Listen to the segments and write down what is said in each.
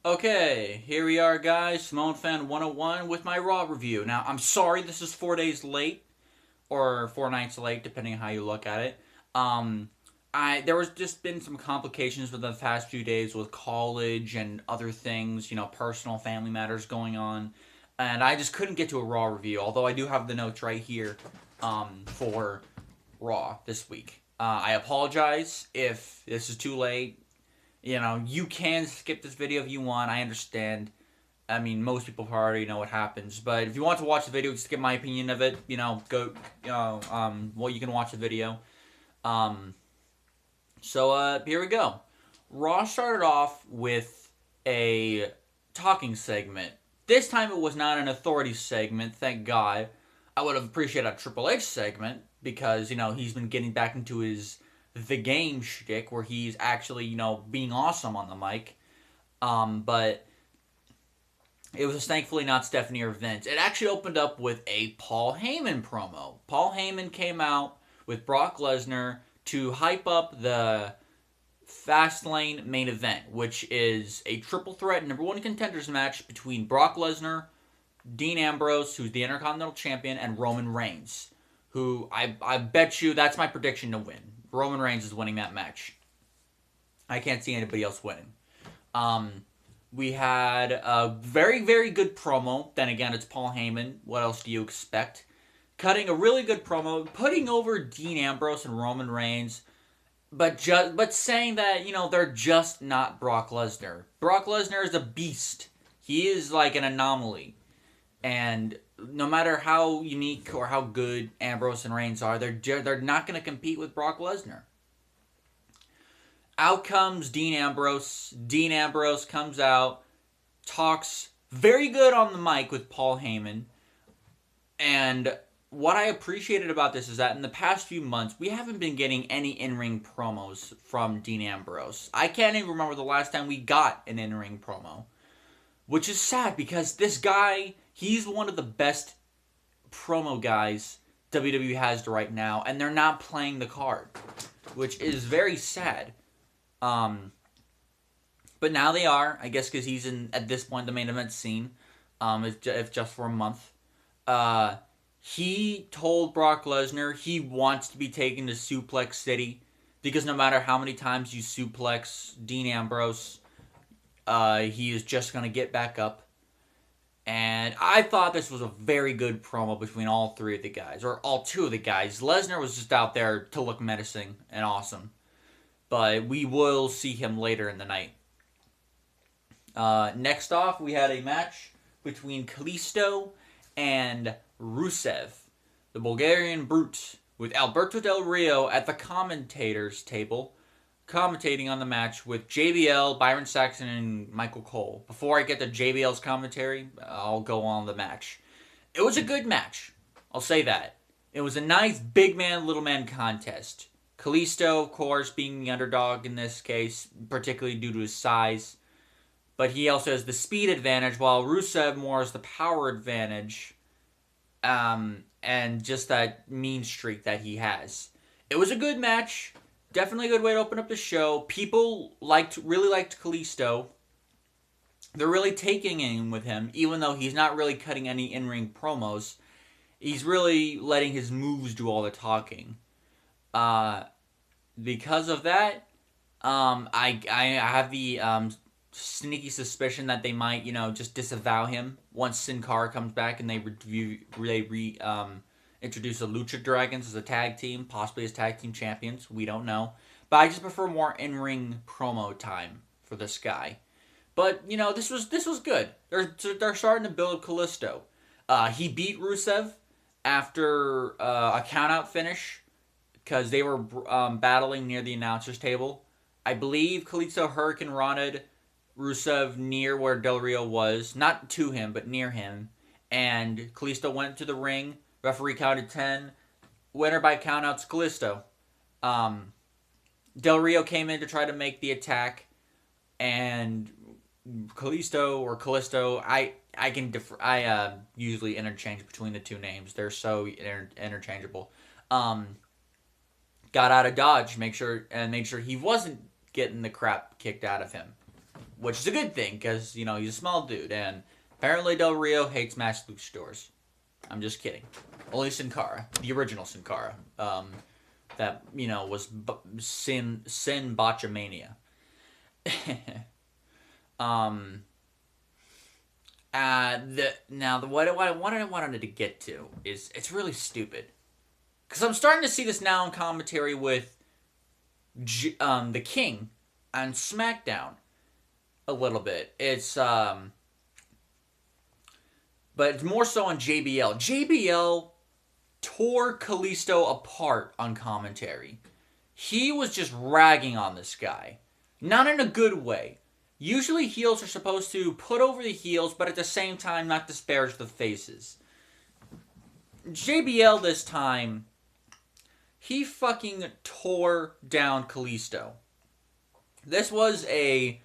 Okay, here we are, guys. Simone Fan 101 with my Raw review. Now, I'm sorry this is 4 days late, or 4 nights late, depending on how you look at it. Um, there was just been some complications within the past few days with college and other things, personal family matters going on, and I just couldn't get to a Raw review. Although I do have the notes right here, for Raw this week. I apologize if this is too late. You can skip this video if you want. I understand. I mean, most people already know what happens. But if you want to watch the video, just get my opinion of it. Go. Well, you can watch the video. Um, here we go. Raw started off with a talking segment. This time it was not an authority segment. Thank God. I would have appreciated a Triple H segment because he's been getting back into his the game shtick where he's actually being awesome on the mic. But it was thankfully not Stephanie or Vince. It actually opened up with a Paul Heyman promo. Paul Heyman came out with Brock Lesnar to hype up the Fastlane main event, which is a triple threat number one contenders match between Brock Lesnar, Dean Ambrose, who's the Intercontinental Champion, and Roman Reigns, who I bet you that's my prediction to win. Roman Reigns is winning that match. I can't see anybody else winning. We had a very, very good promo. Then again, it's Paul Heyman. What else do you expect? Cutting a really good promo, putting over Dean Ambrose and Roman Reigns, but saying that they're just not Brock Lesnar. Brock Lesnar is a beast. He is like an anomaly, and no matter how unique or how good Ambrose and Reigns are, they're not going to compete with Brock Lesnar. Out comes Dean Ambrose. Dean Ambrose comes out, talks very good on the mic with Paul Heyman. And what I appreciated about this is that in the past few months, we haven't been getting any in-ring promos from Dean Ambrose. I can't even remember the last time we got an in-ring promo. Which is sad because this guy, he's one of the best promo guys WWE has right now, and they're not playing the card, which is very sad. But now they are, I guess, because he's at this point the main event scene, if just for a month. He told Brock Lesnar he wants to be taken to Suplex City because no matter how many times you suplex Dean Ambrose, he is just going to get back up. And I thought this was a very good promo between all three of the guys, or all two of the guys. Lesnar was just out there to look menacing and awesome. But we will see him later in the night. Next off, we had a match between Kalisto and Rusev, the Bulgarian Brute, with Alberto Del Rio at the commentators table, commentating on the match with JBL, Byron Saxton, and Michael Cole. Before I get to JBL's commentary, I'll go on the match. It was a good match. I'll say that. It was a nice big man, little man contest. Kalisto, of course, being the underdog in this case, particularly due to his size. But he also has the speed advantage, while Rusev more has the power advantage. And just that mean streak that he has. It was a good match. Definitely a good way to open up the show. People really liked Kalisto. They're really taking in with him, even though he's not really cutting any in-ring promos. He's really letting his moves do all the talking. Because of that, I have the sneaky suspicion that they might, just disavow him once Sin Cara comes back and they introduce the Lucha Dragons as a tag team, possibly as tag team champions. We don't know. But I just prefer more in-ring promo time for this guy. But, this was good. They're starting to build Kalisto. He beat Rusev after a countout finish because they were battling near the announcer's table. I believe Kalisto Hurricane Rana'd Rusev near where Del Rio was. Not to him, but near him. And Kalisto went to the ring. Referee counted 10. Winner by countouts, Kalisto. Del Rio came in to try to make the attack. And Kalisto, I usually interchange between the two names. They're so interchangeable. Got out of dodge, made sure he wasn't getting the crap kicked out of him. which is a good thing because he's a small dude, and apparently Del Rio hates masked luchadors. I'm just kidding. Only Sin Cara, the original Sin Cara, that was Sin Botchamania. What I wanted to get to is it's really stupid because I'm starting to see this now in commentary with the King on Smackdown a little bit. It's but it's more so on JBL. JBL tore Kalisto apart on commentary. He was just ragging on this guy, not in a good way. Usually heels are supposed to put over the heels, but at the same time not disparage the faces. JBL this time, he fucking tore down Kalisto. This was a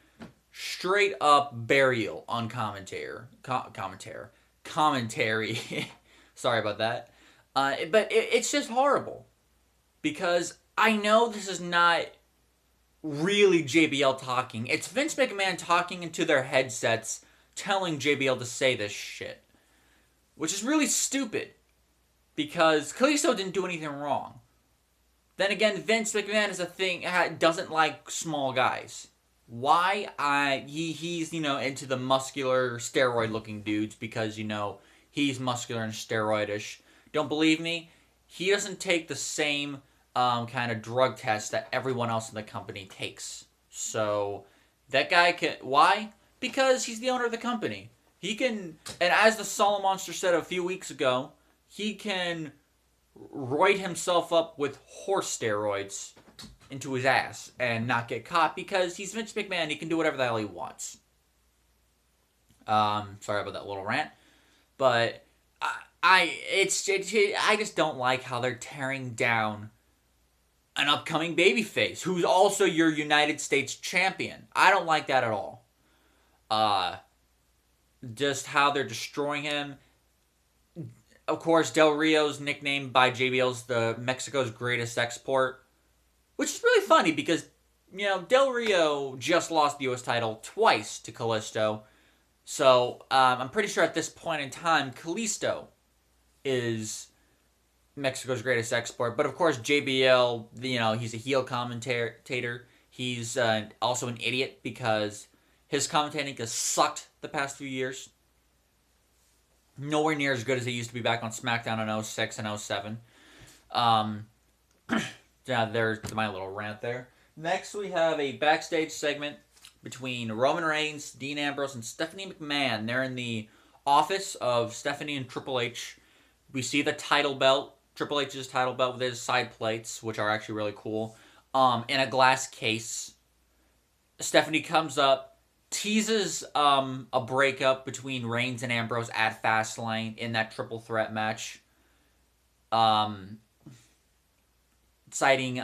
straight up burial on commentary. Sorry about that. But it's just horrible. Because I know this is not really JBL talking. It's Vince McMahon talking into their headsets, telling JBL to say this shit. Which is really stupid. Because Kalisto didn't do anything wrong. Then again, Vince McMahon is a thing, doesn't like small guys. Why? He's into the muscular, steroid-looking dudes because, he's muscular and steroidish. Don't believe me? He doesn't take the same kind of drug test that everyone else in the company takes. So, that guy can... Why? Because he's the owner of the company. He can... And as the Solid Monster said a few weeks ago, he can roid himself up with horse steroids into his ass and not get caught because he's Vince McMahon. He can do whatever the hell he wants. Sorry about that little rant. But I just don't like how they're tearing down an upcoming babyface who's also your United States champion. I don't like that at all. Just how they're destroying him. Of course, Del Rio's nicknamed by JBL's the Mexico's greatest export, which is really funny because, Del Rio just lost the U.S. title twice to Kalisto. So, I'm pretty sure at this point in time, Kalisto is Mexico's greatest export. But of course, JBL, he's a heel commentator. He's also an idiot because his commentating has sucked the past few years. Nowhere near as good as it used to be back on SmackDown in 06 and 07. Yeah, there's my little rant there. Next, we have a backstage segment between Roman Reigns, Dean Ambrose, and Stephanie McMahon. They're in the office of Stephanie and Triple H. We see the title belt, Triple H's title belt with his side plates, which are actually really cool, in a glass case. Stephanie comes up, teases a breakup between Reigns and Ambrose at Fastlane in that triple threat match. Citing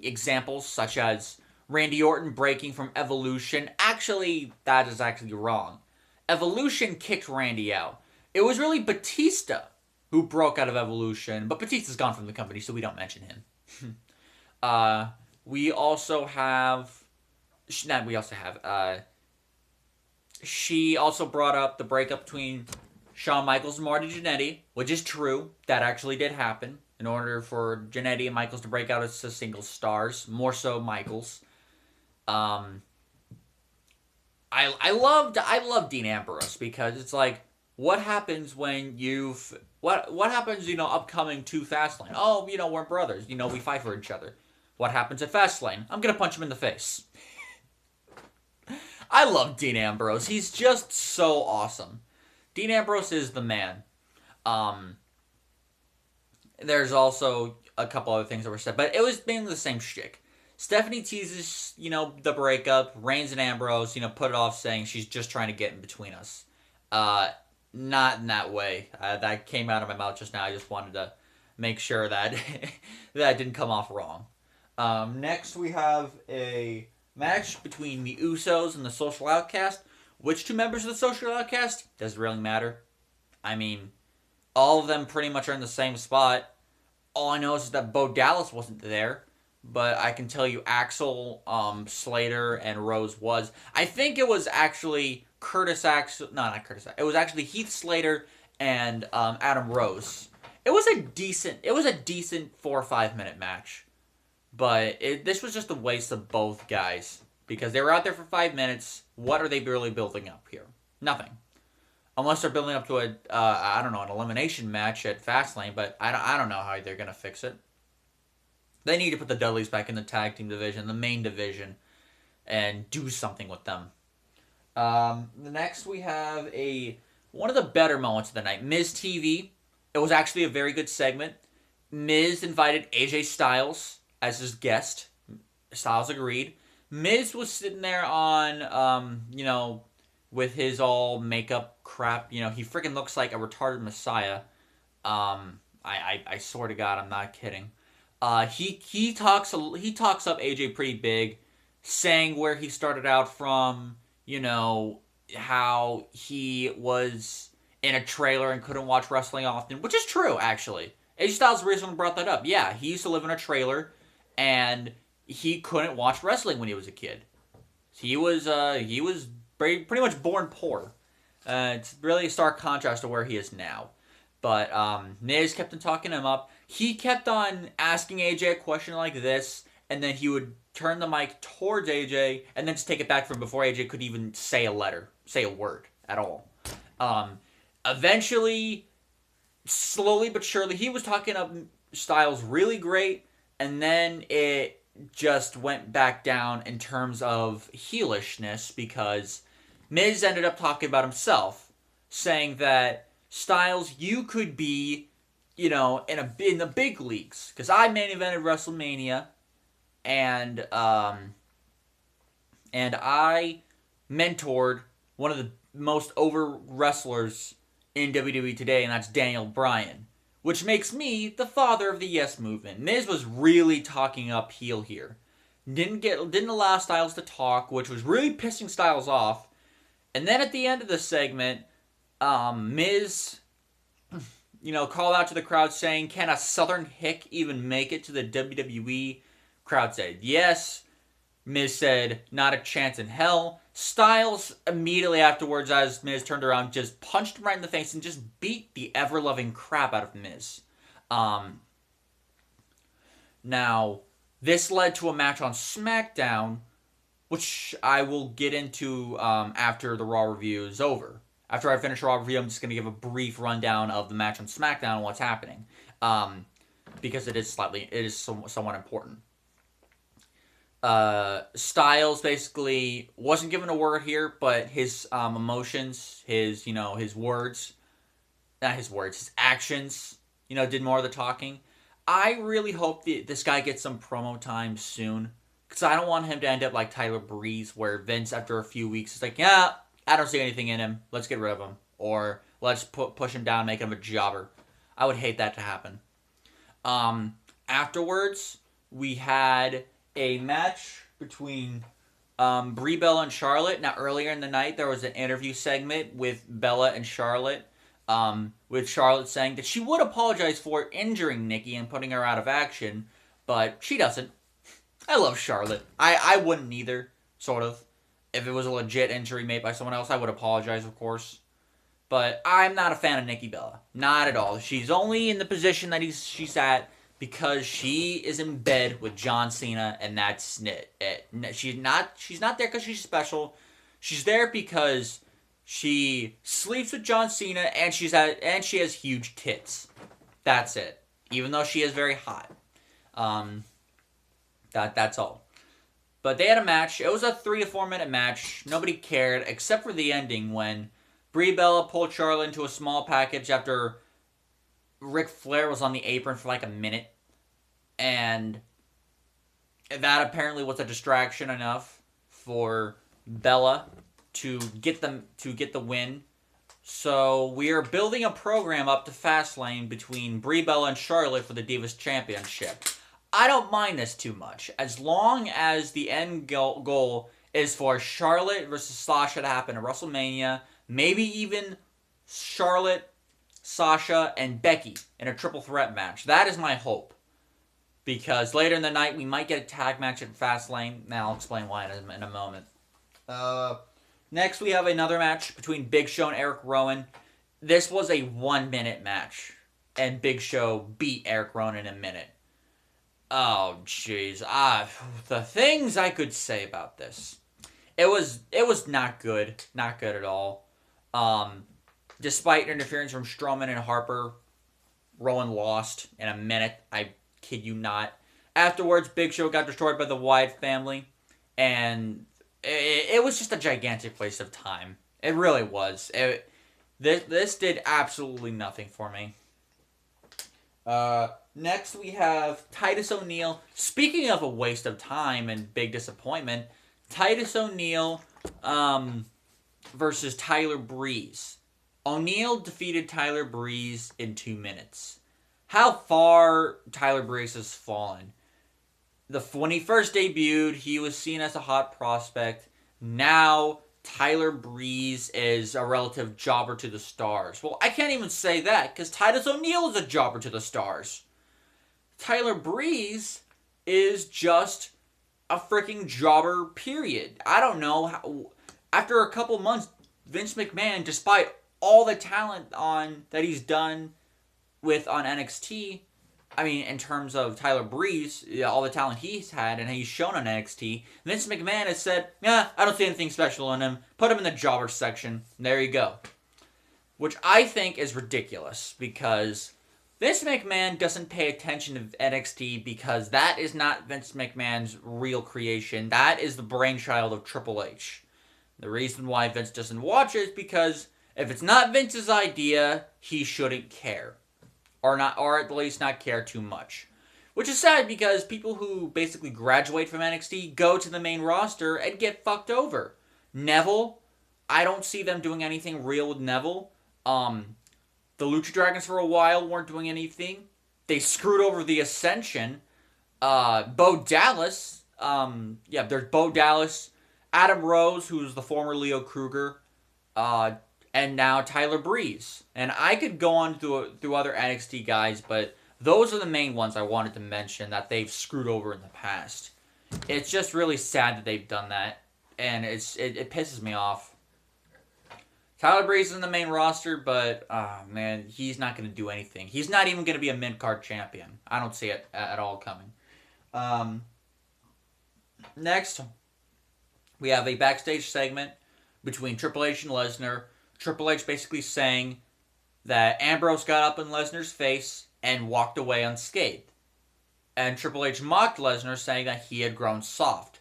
examples such as Randy Orton breaking from Evolution. Actually, that is actually wrong. Evolution kicked Randy out. It was really Batista who broke out of Evolution, but Batista's gone from the company, so we don't mention him. We also have... She also brought up the breakup between Shawn Michaels and Marty Jannetty, which is true. That actually did happen. In order for Jannetty and Michaels to break out as single stars, more so Michaels. I love Dean Ambrose because it's like, what happens when what happens, upcoming to Fastlane? Oh, we're brothers. We fight for each other. What happens at Fastlane? I'm gonna punch him in the face. I love Dean Ambrose. He's just so awesome. Dean Ambrose is the man. There's also a couple other things that were said, but it was mainly the same shtick. Stephanie teases, the breakup. Reigns and Ambrose, put it off saying she's just trying to get in between us. Not in that way. That came out of my mouth just now. I just wanted to make sure that that didn't come off wrong. Next, we have a match between the Usos and the Social Outcast. Which two members of the Social Outcast? Doesn't really matter. I mean, all of them pretty much are in the same spot. All I know is that Bo Dallas wasn't there. but I can tell you Axel, Slater, and Rose was. I think it was actually Curtis Axel. No, not Curtis. It was actually Heath Slater and Adam Rose. It was a decent. It was a decent 4 or 5 minute match, but this was just a waste of both guys because they were out there for 5 minutes. What are they really building up here? Nothing. Unless they're building up to a, I don't know, an elimination match at Fastlane, but I don't know how they're going to fix it. They need to put the Dudleys back in the tag team division, the main division, and do something with them. Next we have one of the better moments of the night, Miz TV. It was actually a very good segment. Miz invited AJ Styles as his guest. Styles agreed. Miz was sitting there on, with his all makeup crap. He freaking looks like a retarded messiah. I swear to God, I'm not kidding. He talks up AJ pretty big, saying where he started out from, how he was in a trailer and couldn't watch wrestling often, which is true, actually. AJ Styles recently brought that up. Yeah, he used to live in a trailer, and he couldn't watch wrestling when he was a kid. He was pretty much born poor. It's really a stark contrast to where he is now. But Miz kept on talking him up. He kept on asking AJ a question like this, and then he would turn the mic towards AJ, and then just take it back from before AJ could even say a word at all. Eventually, slowly but surely, he was talking up Styles really great, and then it just went back down in terms of heelishness because Miz ended up talking about himself, saying that Styles, you could be, in the big leagues, because I main evented WrestleMania, and I mentored one of the most over wrestlers in WWE today, and that's Daniel Bryan, which makes me the father of the Yes Movement. Miz was really talking up heel here. Didn't allow Styles to talk, which was really pissing Styles off. And then at the end of the segment, Miz, called out to the crowd saying, "Can a Southern hick even make it to the WWE?" Crowd said yes. Miz said, "Not a chance in hell." Styles immediately afterwards, as Miz turned around, just punched him right in the face and just beat the ever-loving crap out of Miz. Now, this led to a match on Smackdown, which I will get into after the Raw review is over. After I finish Raw review, I'm just going to give a brief rundown of the match on Smackdown and what's happening, because it is somewhat important. Styles basically wasn't given a word here, but his emotions, his actions, did more of the talking. I really hope this guy gets some promo time soon, because I don't want him to end up like Tyler Breeze, where Vince, after a few weeks, is like, yeah, I don't see anything in him. Let's get rid of him. Or let's push him down and make him a jobber. I would hate that to happen. Afterwards, we had a match between Brie Bella and Charlotte. Now, earlier in the night, there was an interview segment with Bella and Charlotte, with Charlotte saying that she would apologize for injuring Nikki and putting her out of action, but she doesn't. I love Charlotte. I wouldn't either, sort of. If it was a legit injury made by someone else, I would apologize, of course. But I'm not a fan of Nikki Bella. Not at all. She's only in the position that she's at because she is in bed with John Cena, and that's it. She's not there because she's special. She's there because she sleeps with John Cena, and she has huge tits. That's it. Even though she is very hot. That's all. But they had a match. It was a 3 to 4 minute match. Nobody cared except for the ending when Brie Bella pulled Charlotte into a small package after Ric Flair was on the apron for like a minute. And that apparently was a distraction enough for Bella to get the win. So we are building a program up to Fastlane between Brie Bella and Charlotte for the Divas Championship. I don't mind this too much, as long as the end goal is for Charlotte versus Sasha to happen at WrestleMania, maybe even Charlotte, Sasha, and Becky in a triple threat match. That is my hope. because later in the night we might get a tag match at Fastlane. Now I'll explain why in a moment. Next we have another match between Big Show and Eric Rowan. This was a 1-minute match, and Big Show beat Eric Rowan in a minute. Oh jeez, the things I could say about this. It was not good, not good at all. Despite interference from Strowman and Harper, Rowan lost in a minute. I kid you not. Afterwards, Big Show got destroyed by the Wyatt family, and it was just a gigantic waste of time. It really was. This did absolutely nothing for me. Next, we have Titus O'Neil. Speaking of a waste of time and big disappointment, Titus O'Neil versus Tyler Breeze. O'Neil defeated Tyler Breeze in 2 minutes. How far Tyler Breeze has fallen. When he first debuted, he was seen as a hot prospect. Now, Tyler Breeze is a relative jobber to the stars. Well, I can't even say that, because Titus O'Neil is a jobber to the stars. Tyler Breeze is just a freaking jobber, period. I don't know how. After a couple months, Vince McMahon, despite all the talent that he's done on NXT, I mean, in terms of Tyler Breeze, all the talent he's had and he's shown on NXT, Vince McMahon has said, I don't see anything special in him. Put him in the jobber section. There you go. Which I think is ridiculous, because Vince McMahon doesn't pay attention to NXT, because that is not Vince McMahon's real creation. That is the brainchild of Triple H. The reason why Vince doesn't watch it is because if it's not Vince's idea, he shouldn't care. Or at least not care too much. Which is sad, because people who basically graduate from NXT go to the main roster and get fucked over. Neville, I don't see them doing anything real with Neville. The Lucha Dragons for a while weren't doing anything. They screwed over the Ascension. Bo Dallas, there's Bo Dallas, Adam Rose, who's the former Leo Kruger, and now Tyler Breeze. And I could go on through other NXT guys, but those are the main ones I wanted to mention that they've screwed over in the past. It's just really sad that they've done that, and it pisses me off. Tyler Breeze is in the main roster, but man, he's not going to do anything. He's not even going to be a mid-card champion. I don't see it at all coming. Next, we have a backstage segment between Triple H and Lesnar. Triple H basically saying that Ambrose got up in Lesnar's face and walked away unscathed. And Triple H mocked Lesnar, saying that he had grown soft.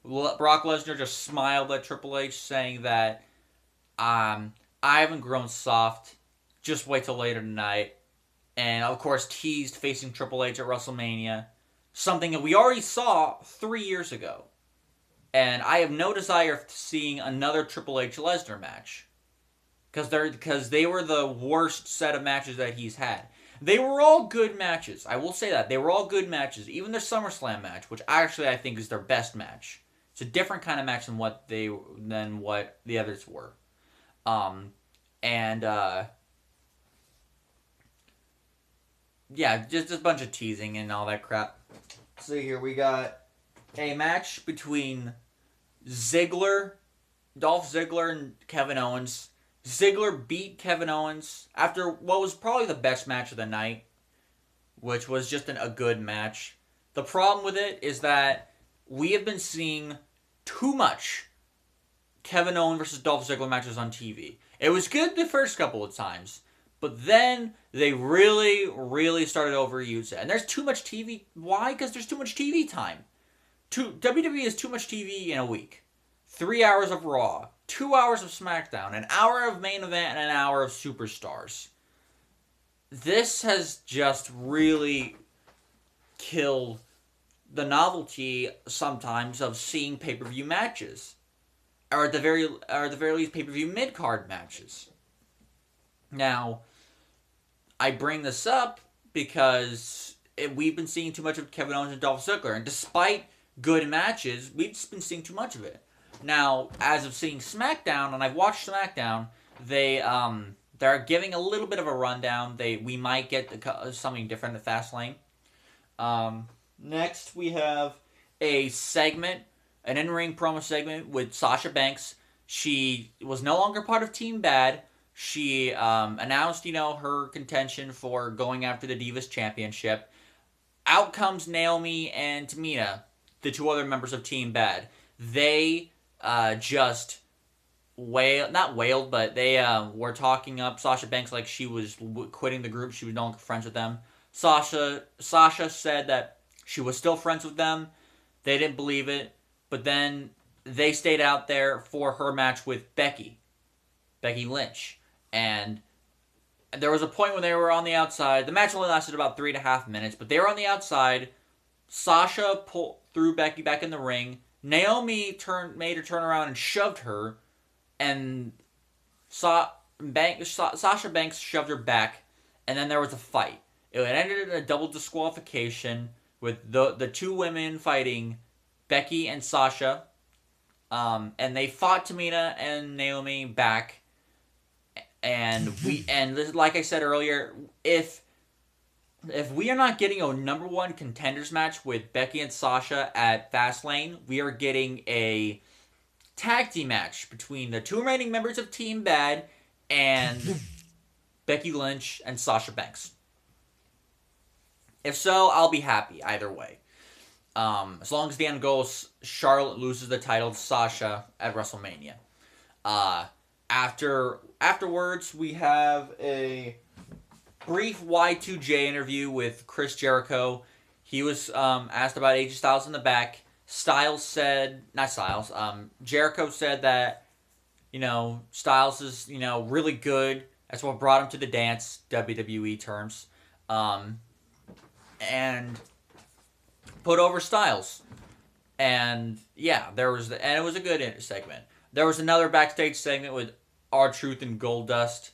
Brock Lesnar just smiled at Triple H, saying that I haven't grown soft. Just wait till later tonight. And of course teased facing Triple H at WrestleMania. Something that we already saw 3 years ago. And I have no desire of seeing another Triple H Lesnar match. Because they were the worst set of matches that he's had. They were all good matches. I will say that. They were all good matches. Even their SummerSlam match, which actually I think is their best match. It's a different kind of match than what the others were. Just a bunch of teasing and all that crap. So here we got a match between Dolph Ziggler and Kevin Owens. Ziggler beat Kevin Owens after what was probably the best match of the night, which was just a good match. The problem with it is that we have been seeing too much Kevin Owens versus Dolph Ziggler matches on TV. It was good the first couple of times, but then they really, really started to overuse it. And there's too much TV. Why? Because there's too much TV time. WWE is too much TV in a week. 3 hours of Raw, 2 hours of Smackdown, an hour of main event, and an hour of Superstars. This has just really killed the novelty sometimes of seeing pay-per-view matches, or at the very least pay-per-view mid-card matches. Now, I bring this up because we've been seeing too much of Kevin Owens and Dolph Ziggler, and despite good matches, we've just been seeing too much of it. Now, as of seeing SmackDown, and I've watched SmackDown, they're giving a little bit of a rundown. We might get something different at Fastlane. Next, we have a segment, an in-ring promo segment with Sasha Banks. She was no longer part of Team Bad. She announced, her contention for going after the Divas Championship. Out comes Naomi and Tamina, the two other members of Team Bad. They just not wailed, but they were talking up Sasha Banks like she was quitting the group. She was no longer friends with them. Sasha said that she was still friends with them. They didn't believe it, but then they stayed out there for her match with Becky Lynch. And there was a point when they were on the outside. The match only lasted about 3.5 minutes, but they were on the outside. Sasha threw Becky back in the ring. Naomi made her turn around and shoved her, and Sasha Banks shoved her back, and then there was a fight. It ended in a double disqualification with the two women fighting Becky and Sasha, and they fought Tamina and Naomi back. And like I said earlier, if we are not getting a number one contenders match with Becky and Sasha at Fastlane, we are getting a tag team match between the two remaining members of Team Bad and Becky Lynch and Sasha Banks. If so, I'll be happy either way. As long as the end goal is Charlotte loses the title to Sasha at WrestleMania. Afterwards, we have a brief Y2J interview with Chris Jericho. He was asked about AJ Styles in the back. Jericho said that, Styles is, really good. That's what brought him to the dance, WWE terms. And put over Styles. And yeah, it was a good segment. There was another backstage segment with R-Truth and Goldust.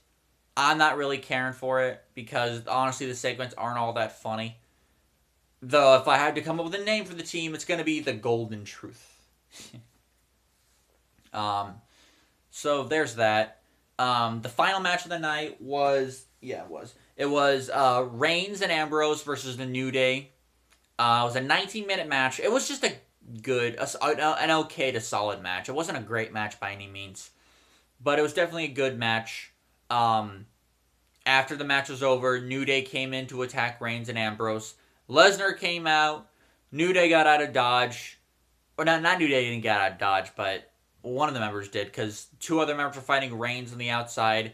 I'm not really caring for it because honestly the segments aren't all that funny. Though if I had to come up with a name for the team, it's going to be the Golden Truth. So there's that. The final match of the night was Reigns and Ambrose versus the New Day. It was a 19-minute match. It was just an okay to solid match. It wasn't a great match by any means, but it was definitely a good match. After the match was over, New Day came in to attack Reigns and Ambrose. Lesnar came out. New Day got out of Dodge. Or not New Day didn't get out of Dodge, but one of the members did, because two other members were fighting Reigns on the outside.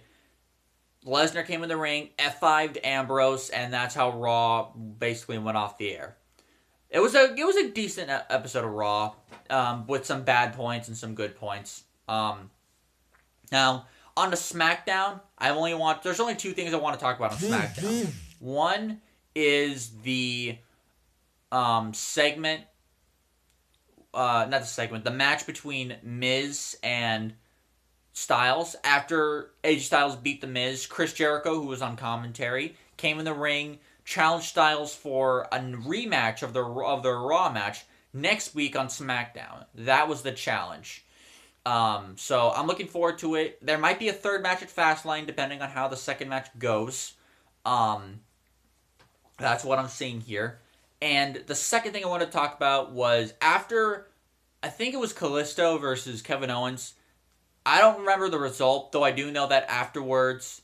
Lesnar came in the ring, F5'd Ambrose, and that's how Raw basically went off the air. It was a decent episode of Raw, with some bad points and some good points. Now, on to SmackDown, there's only two things I want to talk about on SmackDown. One is the the match between Miz and Styles. After AJ Styles beat the Miz, Chris Jericho, who was on commentary, came in the ring, challenged Styles for a rematch of their Raw match next week on SmackDown. That was the challenge. So I'm looking forward to it. There might be a third match at Fastlane, depending on how the second match goes. That's what I'm seeing here. And the second thing I wanted to talk about was after, I think it was Kalisto versus Kevin Owens. I don't remember the result, though I do know that afterwards,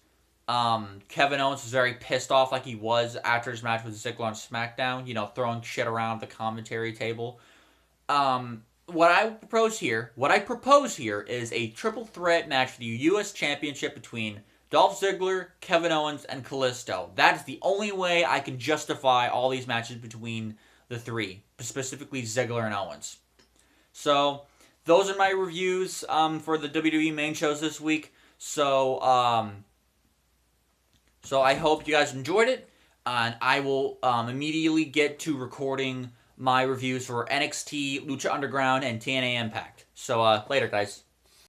Kevin Owens was very pissed off like he was after his match with Ziggler on SmackDown, throwing shit around the commentary table. What I propose here is a triple threat match for the U.S. Championship between Dolph Ziggler, Kevin Owens, and Kalisto. That is the only way I can justify all these matches between the three, specifically Ziggler and Owens. So, those are my reviews for the WWE main shows this week. So I hope you guys enjoyed it, and I will immediately get to recording my reviews for NXT, Lucha Underground, and TNA Impact. So, later, guys.